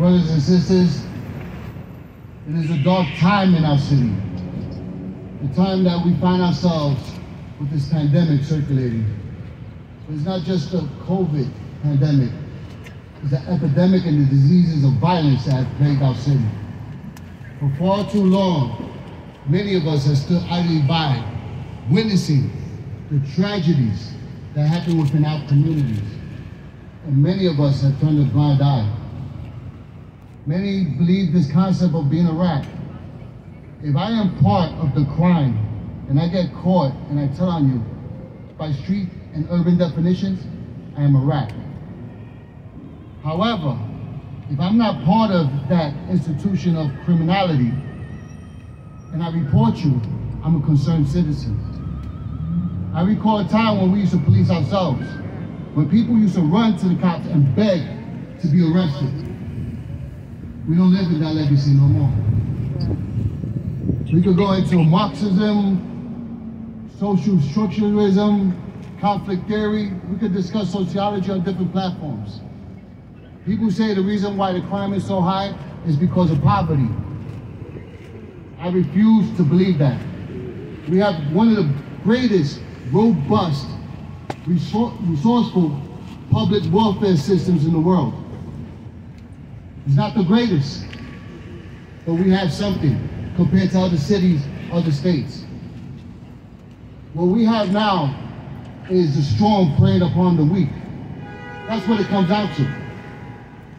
Brothers and sisters, it is a dark time in our city. The time that we find ourselves with this pandemic circulating. But it's not just a COVID pandemic. It's an epidemic in the diseases of violence that have plagued our city. For far too long, many of us have stood idly by, witnessing the tragedies that happen within our communities. And many of us have turned a blind eye. Many believe this concept of being a rat. If I am part of the crime and I get caught and I tell on you by street and urban definitions, I am a rat. However, if I'm not part of that institution of criminality and I report you, I'm a concerned citizen. I recall a time when we used to police ourselves, when people used to run to the cops and beg to be arrested. We don't live in that legacy no more. We could go into Marxism, social structuralism, conflict theory. We could discuss sociology on different platforms. People say the reason why the crime is so high is because of poverty. I refuse to believe that. We have one of the greatest, robust, resourceful public welfare systems in the world. It's not the greatest, but we have something compared to other cities, other states. What we have now is the strong preying upon the weak. That's what it comes down to.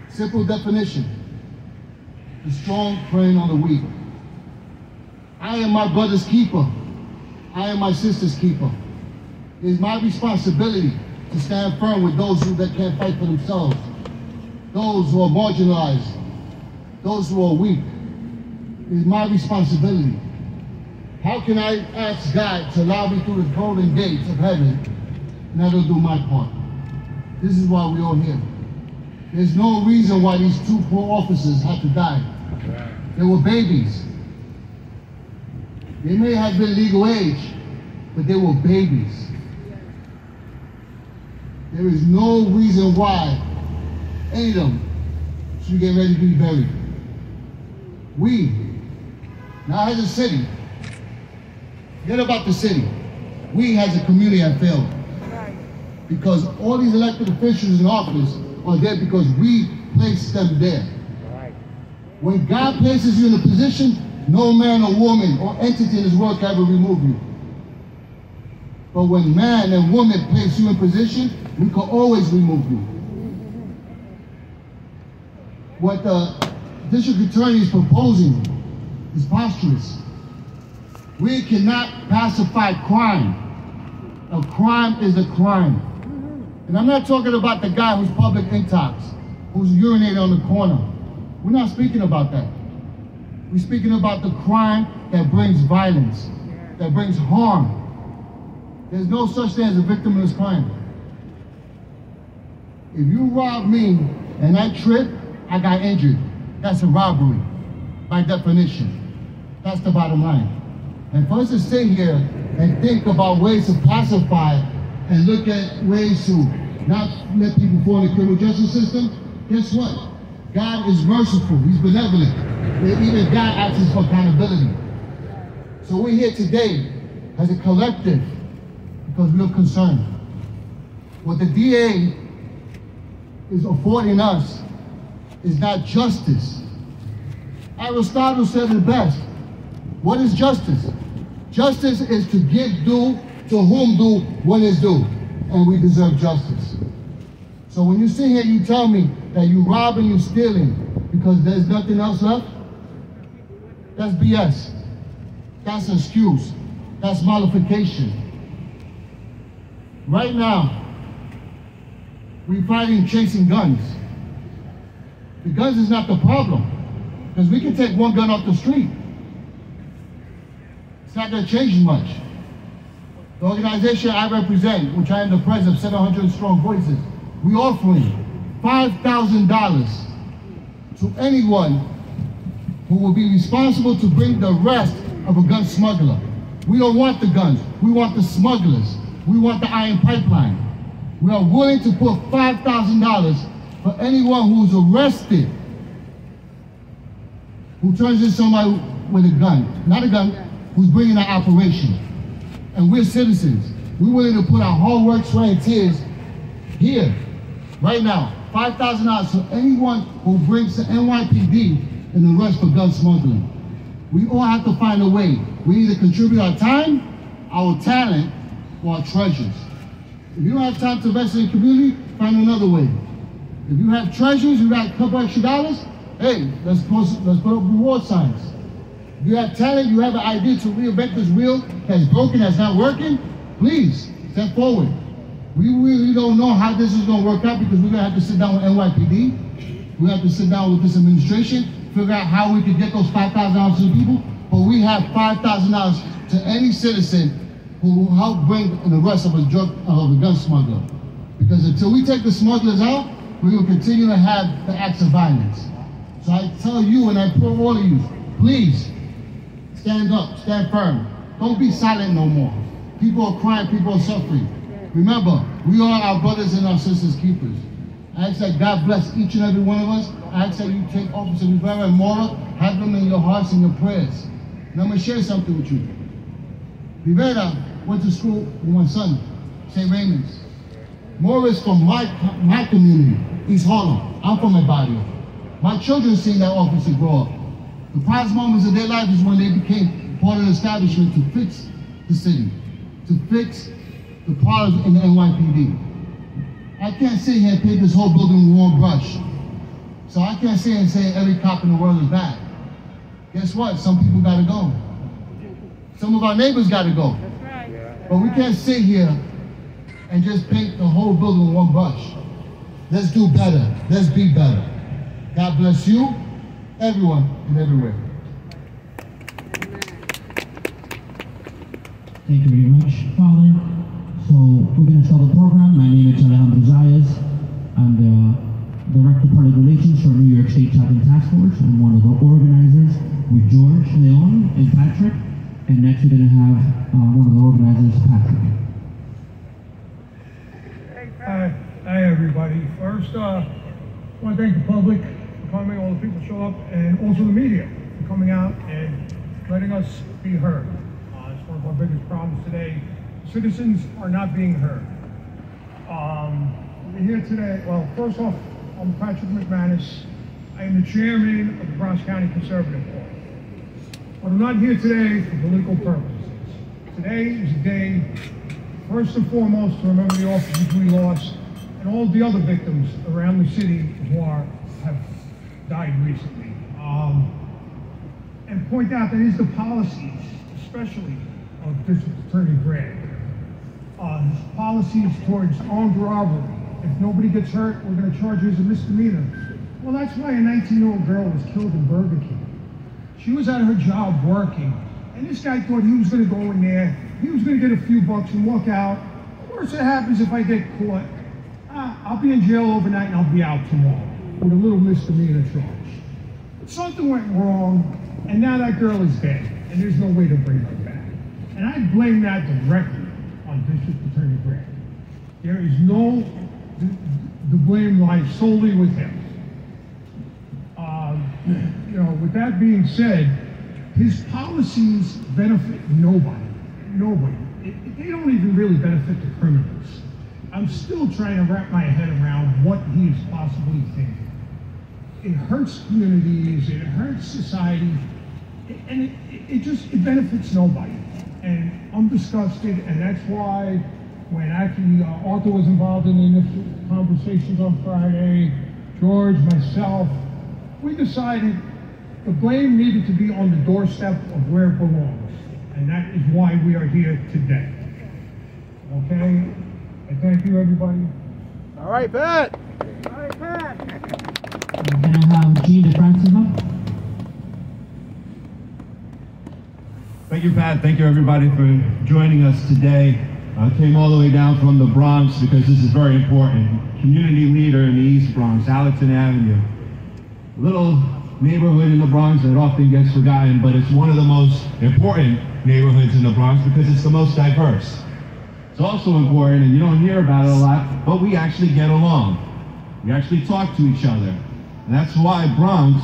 Simple definition. The strong preying on the weak. I am my brother's keeper. I am my sister's keeper. It is my responsibility to stand firm with those that can't fight for themselves, those who are marginalized, those who are weak. It is my responsibility. How can I ask God to allow me through the golden gates of heaven and I don't do my part? This is why we're all here. There's no reason why these two poor officers had to die. They were babies. They may have been legal age, but they were babies. There is no reason why any of them should get ready to be buried. We, now as a city, forget about the city. We as a community have failed. Because all these elected officials in office are there because we placed them there. When God places you in a position, no man or woman or entity in this world can ever remove you. But when man and woman place you in position, we can always remove you. What the district attorney is proposing is preposterous. We cannot pacify crime. A crime is a crime. And I'm not talking about the guy who's public intox, who's urinating on the corner. We're not speaking about that. We're speaking about the crime that brings violence, that brings harm. There's no such thing as a victim of this crime. If you rob me and I trip, I got injured. That's a robbery, by definition. That's the bottom line. And for us to sit here and think about ways to pacify and look at ways to not let people fall in the criminal justice system, guess what? God is merciful, he's benevolent. Even God asks for accountability. So we're here today as a collective because we're concerned. What the DA is affording us is not justice. Aristotle said it best. What is justice? Justice is to give due to whom due what is due. And we deserve justice. So when you sit here, you tell me that you robbing, you stealing because there's nothing else left, that's BS. That's an excuse. That's mollification. Right now, we're fighting chasing guns. The guns is not the problem, because we can take one gun off the street. It's not going to change much. The organization I represent, which I am the president of 700 Strong Voices, we're offering $5,000 to anyone who will be responsible to bring the rest of a gun smuggler. We don't want the guns, we want the smugglers. We want the iron pipeline. We are willing to put $5,000 for anyone who's arrested who turns in somebody with a gun, not a gun, who's bringing an operation. And we're citizens. We're willing to put our hard work, sweat, and tears here, right now. $5,000 for anyone who brings the NYPD in the rush for gun smuggling. We all have to find a way. We either contribute our time, our talent, or our treasures. If you don't have time to invest in the community, find another way. If you have treasures, you got a couple extra dollars, hey, let's put up reward signs. If you have talent, you have an idea to reinvent this wheel that's broken, that's not working, please step forward. We really don't know how this is going to work out because we're going to have to sit down with NYPD. We have to sit down with this administration, figure out how we can get those $5,000 to the people. But we have $5,000 to any citizen who will help bring the rest of a gun smuggler. Because until we take the smugglers out, we will continue to have the acts of violence. So I tell you and I implore all of you, please stand up, stand firm. Don't be silent no more. People are crying, people are suffering. Remember, we are our brothers and our sisters' keepers. I ask that God bless each and every one of us. I ask that you take Officer Rivera and Mora, have them in your hearts and your prayers. And I'm going to share something with you. Rivera went to school with my son, St. Raymond's. Mora is from my community, East Harlem. I'm from El Barrio. My children seen that officer grow up. The proudest moments of their life is when they became part of the establishment to fix the city, to fix the problems in the NYPD. I can't sit here and paint this whole building with one brush. So I can't sit here and say every cop in the world is bad. Guess what? Some people gotta go. Some of our neighbors gotta go. That's right. But we can't sit here and just paint the whole building with one brush. Let's do better. Let's be better. God bless you, everyone, and everywhere. Thank you very much, Father. So we're going to start the program. My name is Alejandro Zayas. I'm the Director of Public Relations for New York State Chaplain Task Force. I'm one of the organizers with George, Leon, and Patrick. And next we're going to have one of the organizers, Patrick. Hi everybody. First, I want to thank the public for coming, all the people who show up, and also the media for coming out and letting us be heard. It's one of our biggest problems today. Citizens are not being heard. We're here today, well, first off, I'm Patrick McManus. I am the chairman of the Bronx County Conservative Board. But I'm not here today for political purposes. Today is a day, first and foremost, to remember the officers we lost and all the other victims around the city who have died recently. And point out that it is the policies, especially of District Attorney Gregg, his policies towards armed robbery. If nobody gets hurt, we're going to charge you as a misdemeanor. Well, that's why a 19-year-old girl was killed in Burger King. She was at her job working, and this guy thought he was going to go in there, he was going to get a few bucks and walk out. Worst that happens if I get caught, I'll be in jail overnight and I'll be out tomorrow with a little misdemeanor charge. But something went wrong, and now that girl is dead, and there's no way to bring her back. And I blame that directly on District Attorney Gregg. There is no, the blame lies solely with him. You know, with that being said, his policies benefit nobody. Nobody. They don't even really benefit the criminals. I'm still trying to wrap my head around what he is possibly thinking. It hurts communities, it hurts society, and it benefits nobody. And I'm disgusted, and that's why when actually Arthur was involved in the initial conversations on Friday, George, myself, we decided the blame needed to be on the doorstep of where it belongs. And that is why we are here today. Okay? And thank you, everybody. All right, Pat. All right, Pat. We're going to have Gene DeFrancis up. Thank you, Pat. Thank you, everybody, for joining us today. I came all the way down from the Bronx because this is very important. Community leader in the East Bronx, Allerton Avenue. A little neighborhood in the Bronx that often gets forgotten, but it's one of the most important neighborhoods in the Bronx because it's the most diverse. It's also important, and you don't hear about it a lot, but we actually get along. We actually talk to each other. And that's why Bronx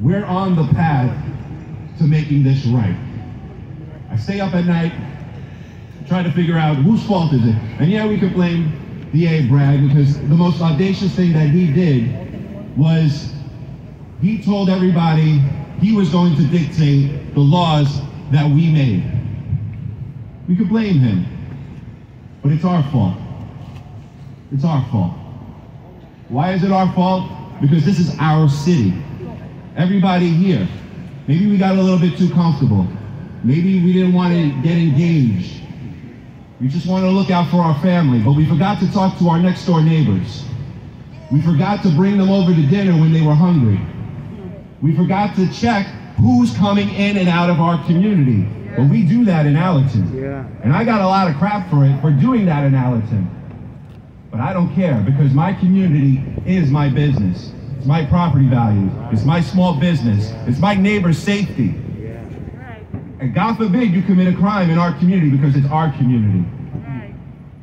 We're on the path to making this right. I stay up at night, trying to figure out whose fault is it. And yeah, we could blame DA Bragg, because the most audacious thing that he did was he told everybody he was going to dictate the laws that we made. We could blame him, but it's our fault. It's our fault. Why is it our fault? Because this is our city. Everybody here, maybe we got a little bit too comfortable. Maybe we didn't want to get engaged. We just wanted to look out for our family, but we forgot to talk to our next door neighbors. We forgot to bring them over to dinner when they were hungry. We forgot to check who's coming in and out of our community. But we do that in Allerton. And I got a lot of crap for doing that in Allerton. But I don't care, because my community is my business. It's my property values. It's my small business. It's my neighbor's safety. And God forbid you commit a crime in our community, because it's our community.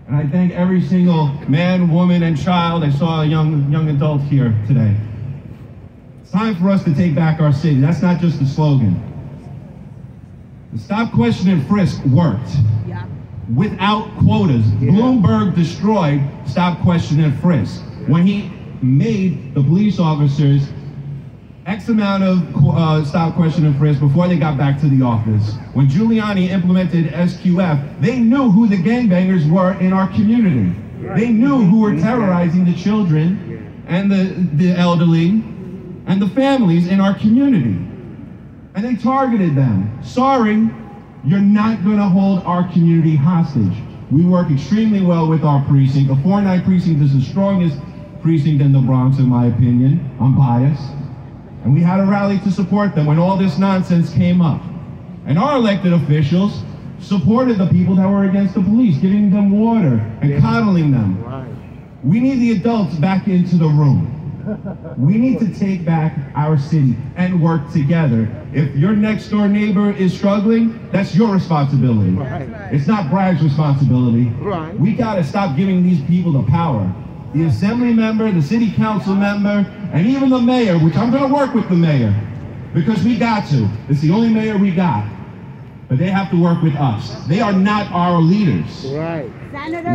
And I thank every single man, woman, and child. I saw a young adult here today. It's time for us to take back our city. That's not just a slogan. The Stop, Question, and Frisk worked. Without quotas. Bloomberg destroyed Stop, Question, and Frisk when he made the police officers X amount of Stop, Question, and Frisk before they got back to the office. When Giuliani implemented SQF, they knew who the gangbangers were in our community. They knew who were terrorizing the children and the elderly and the families in our community. And they targeted them. Sorry, you're not going to hold our community hostage. We work extremely well with our precinct. The 409 precinct is the strongest precinct in the Bronx, in my opinion. I'm biased. And we had a rally to support them when all this nonsense came up. And our elected officials supported the people that were against the police, giving them water and coddling them. We need the adults back into the room. We need to take back our city and work together. If your next door neighbor is struggling, that's your responsibility. It's not Bragg's responsibility. We gotta stop giving these people the power. The assembly member, the city council member, and even the mayor, which I'm gonna work with the mayor, because we got to. It's the only mayor we got. But they have to work with us. They are not our leaders.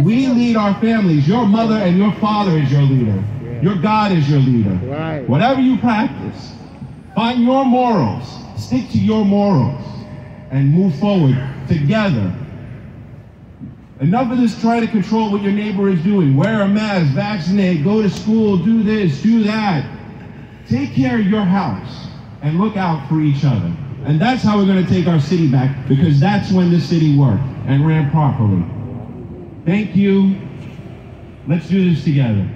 We lead our families. Your mother and your father is your leader. Your God is your leader. Whatever you practice, find your morals, stick to your morals, and move forward together. Enough of this trying to control what your neighbor is doing. Wear a mask, vaccinate, go to school, do this, do that. Take care of your house and look out for each other. And that's how we're going to take our city back, because that's when this city worked and ran properly. Thank you. Let's do this together.